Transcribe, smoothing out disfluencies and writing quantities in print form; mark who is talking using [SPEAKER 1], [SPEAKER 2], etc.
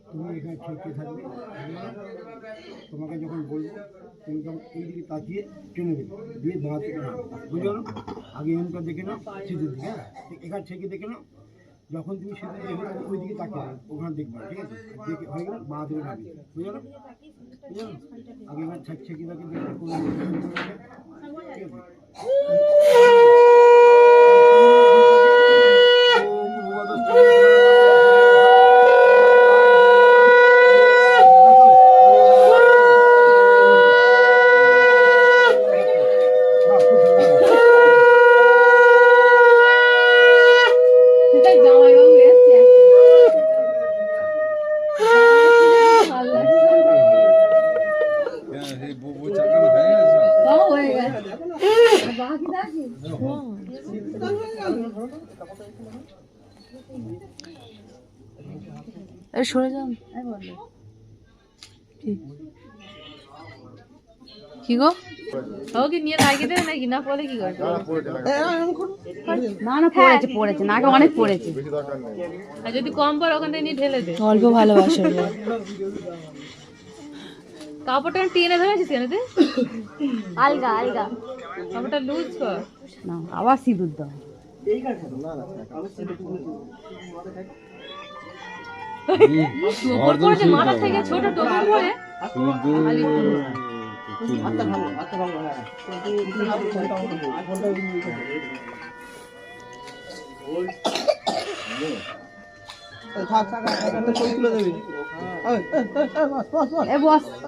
[SPEAKER 1] তুমি এখানে ঠেকে থাকবে, তোমাকে যখন বলবো তুমি তখন এই দিকে তাকিয়ে টেনে দেবে, দিয়ে বাঁ থেকে নাও, বুঝলো না? আগে এমনটা দেখে নাও সিঁদুর দিকে, হ্যাঁ এখানে ঠেকে দেখে নাও, যখন তুমি সিঁদুর দেখবে ওই দিকে তাকিয়ে দেবে, ওখানে দেখবে, ঠিক আছে? দেখে হয়ে গেলে বাঁ দিকে নামিয়ে দেবে, বুঝলো না? বুঝলো না? আগে এবার ঠেকে তাকে দেখবে কোনো ঠিক আছে?
[SPEAKER 2] সরে যান। কি গো ও কি নিয়ে লাগিয়ে দেবে নাকি না পরে কি করবে?
[SPEAKER 3] না না পড়েছে পড়েছে নাকে অনেক পড়েছে।
[SPEAKER 2] আর যদি কম পড়ে ওখান থেকে নিয়ে ঢেলে দে।
[SPEAKER 3] অল্প ভালোবাসে
[SPEAKER 2] কাপড়টা টেনে ধরেছিস কেন তুই?
[SPEAKER 3] আলগা আলগা
[SPEAKER 2] কাপড়টা লুজ কর
[SPEAKER 3] না, আবার সিঁদুর দাও।
[SPEAKER 2] টোপর পড়েছে মাথা থেকে, ছোট টোপর পরে
[SPEAKER 1] থাক থাক তুলে দেবে।
[SPEAKER 3] বস